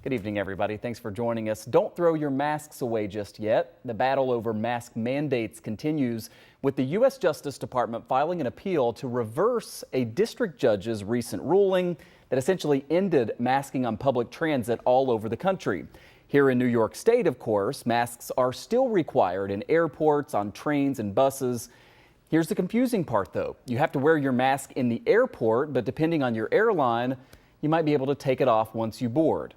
Good evening, everybody. Thanks for joining us. Don't throw your masks away just yet. The battle over mask mandates continues, with the U.S. Justice Department filing an appeal to reverse a district judge's recent ruling that essentially ended masking on public transit all over the country. Here in New York State, of course, masks are still required in airports, on trains and buses. Here's the confusing part, though. You have to wear your mask in the airport, but depending on your airline, you might be able to take it off once you board.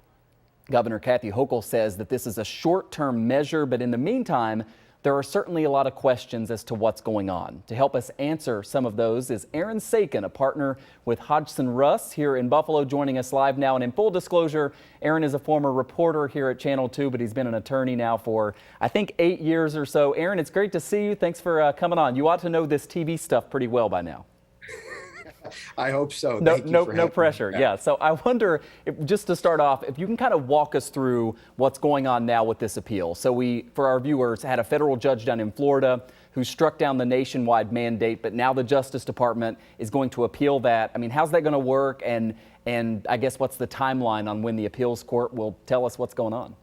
Governor Kathy Hochul says that this is a short-term measure, but in the meantime, there are certainly a lot of questions as to what's going on. To help us answer some of those is Saykin, a partner with Hodgson Russ here in Buffalo, joining us live now. And in full disclosure, Aaron is a former reporter here at Channel 2, but he's been an attorney now for, I think, 8 years or so. Aaron, it's great to see you. Thanks for coming on. You ought to know this TV stuff pretty well by now. I hope so. No pressure. Yeah. So I wonder, just to start off, if you can kind of walk us through what's going on now with this appeal. So we, for our viewers, had a federal judge down in Florida who struck down the nationwide mandate, but now the Justice Department is going to appeal that. I mean, how's that going to work? And I guess what's the timeline on when the appeals court will tell us what's going on?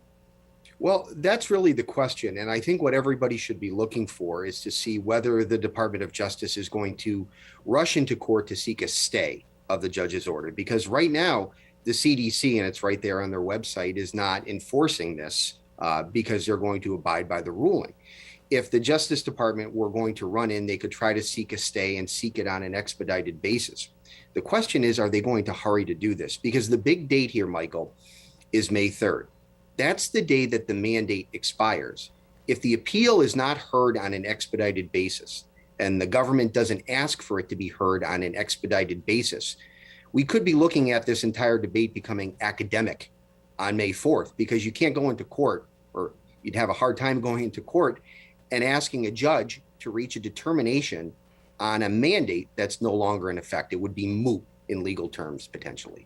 Well, that's really the question. And I think what everybody should be looking for is to see whether the Department of Justice is going to rush into court to seek a stay of the judge's order. Because right now, the CDC, and it's right there on their website, is not enforcing this because they're going to abide by the ruling. If the Justice Department were going to run in, they could try to seek a stay and seek it on an expedited basis. The question is, are they going to hurry to do this? Because the big date here, Michael, is May 3rd. That's the day that the mandate expires. If the appeal is not heard on an expedited basis, and the government doesn't ask for it to be heard on an expedited basis, we could be looking at this entire debate becoming academic on May 4th, because you can't go into court, or you'd have a hard time going into court and asking a judge to reach a determination on a mandate that's no longer in effect. It would be moot in legal terms, potentially.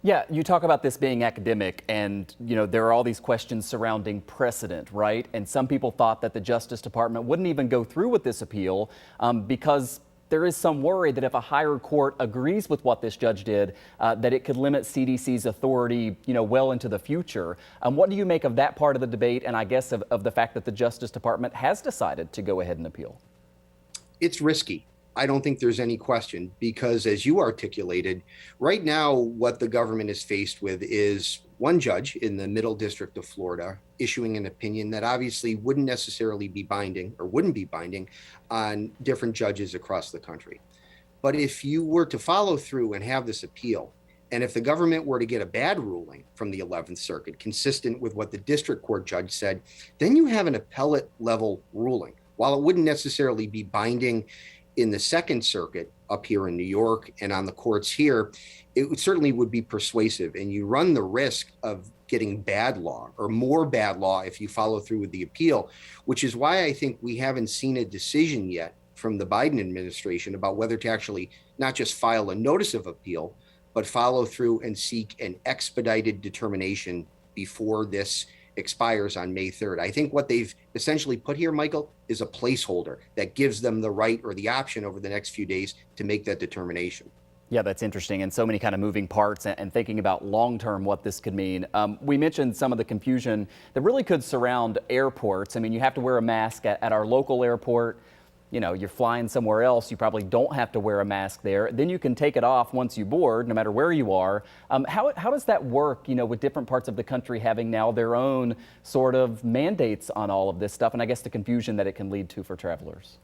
Yeah, you talk about this being academic, and there are all these questions surrounding precedent, right? And some people thought that the Justice Department wouldn't even go through with this appeal because there is some worry that if a higher court agrees with what this judge did, that it could limit CDC's authority, well into the future. What do you make of that part of the debate, and I guess of the fact that the Justice Department has decided to go ahead and appeal? It's risky. I don't think there's any question, because as you articulated, right now what the government is faced with is one judge in the Middle District of Florida issuing an opinion that obviously wouldn't necessarily be binding, or wouldn't be binding, on different judges across the country. But if you were to follow through and have this appeal, and if the government were to get a bad ruling from the 11th Circuit, consistent with what the district court judge said, then you have an appellate level ruling. While it wouldn't necessarily be binding in the Second Circuit up here in New York and on the courts here, it certainly would be persuasive. And you run the risk of getting bad law, or more bad law, if you follow through with the appeal, which is why I think we haven't seen a decision yet from the Biden administration about whether to actually not just file a notice of appeal, but follow through and seek an expedited determination before this expires on May 3rd. I think what they've essentially put here, Michael, is a placeholder that gives them the right or the option over the next few days to make that determination. Yeah, that's interesting, and so many kind of moving parts, and thinking about long-term what this could mean. We mentioned some of the confusion that really could surround airports. I mean, you have to wear a mask at our local airport. You're flying somewhere else, you probably don't have to wear a mask there. Then you can take it off once you board, no matter where you are. How does that work, with different parts of the country having now their own sort of mandates on all of this stuff, and I guess the confusion that it can lead to for travelers?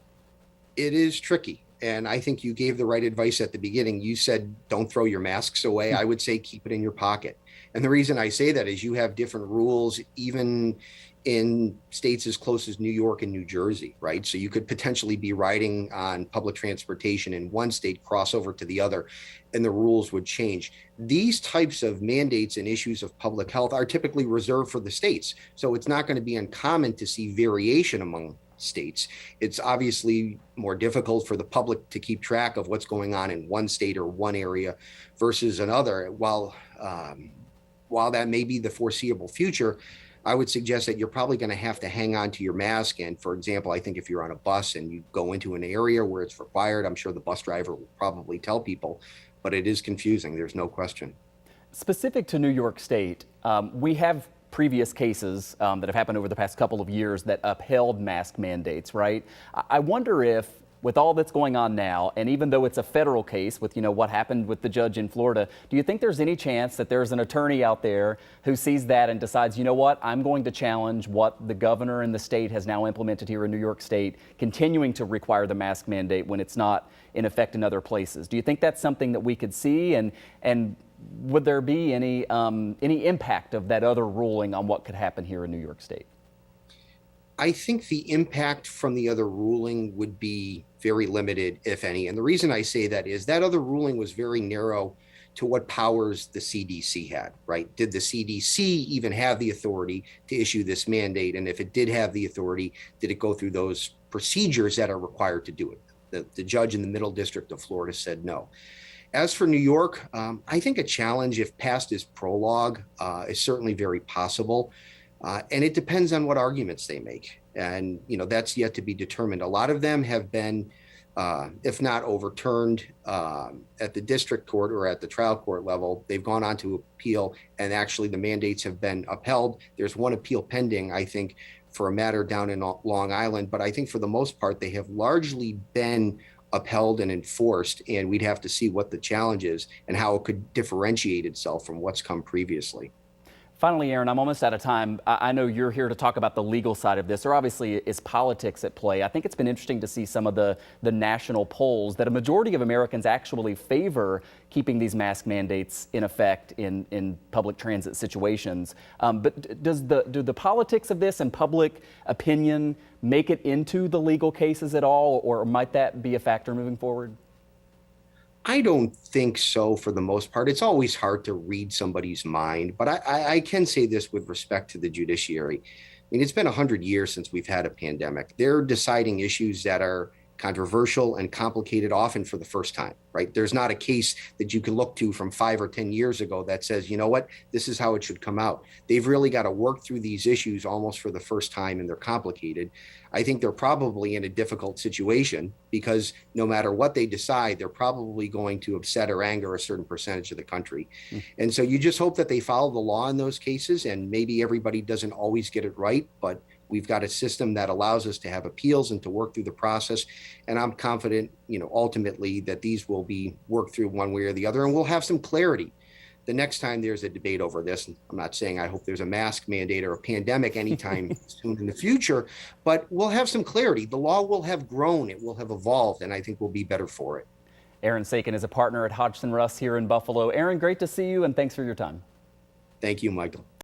It is tricky. And I think you gave the right advice at the beginning. You said, don't throw your masks away. I would say keep it in your pocket. And the reason I say that is you have different rules, even in states as close as New York and New Jersey, right? So you could potentially be riding on public transportation in one state, cross over to the other, and the rules would change. These types of mandates and issues of public health are typically reserved for the states. So it's not going to be uncommon to see variation among states. It's obviously more difficult for the public to keep track of what's going on in one state or one area versus another. While that may be the foreseeable future, I would suggest that you're probably going to have to hang on to your mask. And for example, I think if you're on a bus and you go into an area where it's required, I'm sure the bus driver will probably tell people, but it is confusing. There's no question. Specific to New York State, we have previous cases that have happened over the past couple of years that upheld mask mandates, right? I wonder if, with all that's going on now, and even though it's a federal case with, what happened with the judge in Florida, do you think there's any chance that there's an attorney out there who sees that and decides, you know what, I'm going to challenge what the governor in the state has now implemented here in New York State, continuing to require the mask mandate when it's not in effect in other places? Do you think that's something that we could see, and would there be any impact of that other ruling on what could happen here in New York State? I think the impact from the other ruling would be very limited, if any. And the reason I say that is that other ruling was very narrow to what powers the CDC had, right? Did the CDC even have the authority to issue this mandate? And if it did have the authority, did it go through those procedures that are required to do it? The judge in the Middle District of Florida said no. As for New York, I think a challenge, if passed as prologue, is certainly very possible. And it depends on what arguments they make. And, that's yet to be determined. A lot of them have been, if not overturned at the district court or at the trial court level, they've gone on to appeal, and actually the mandates have been upheld. There's one appeal pending, I think, for a matter down in Long Island. But I think for the most part, they have largely been upheld and enforced, and we'd have to see what the challenge is and how it could differentiate itself from what's come previously. Finally, Aaron, I'm almost out of time. I know you're here to talk about the legal side of this. There obviously is politics at play. I think it's been interesting to see some of the national polls that a majority of Americans actually favor keeping these mask mandates in effect in public transit situations. But do the politics of this and public opinion make it into the legal cases at all, or might that be a factor moving forward? I don't think so for the most part. It's always hard to read somebody's mind, but I can say this with respect to the judiciary. I mean, it's been 100 years since we've had a pandemic. They're deciding issues that are controversial and complicated, often for the first time, right? There's not a case that you can look to from 5 or 10 years ago that says, you know what, this is how it should come out. They've really got to work through these issues almost for the first time, and they're complicated. I think they're probably in a difficult situation because no matter what they decide, they're probably going to upset or anger a certain percentage of the country. And so you just hope that they follow the law in those cases, and maybe everybody doesn't always get it right, but we've got a system that allows us to have appeals and to work through the process. And I'm confident, ultimately that these will be worked through one way or the other, and we'll have some clarity the next time there's a debate over this. And I'm not saying I hope there's a mask mandate or a pandemic anytime soon in the future, but we'll have some clarity. The law will have grown, it will have evolved, and I think we'll be better for it. Aaron Saykin is a partner at Hodgson Russ here in Buffalo. Aaron, great to see you, and thanks for your time. Thank you, Michael.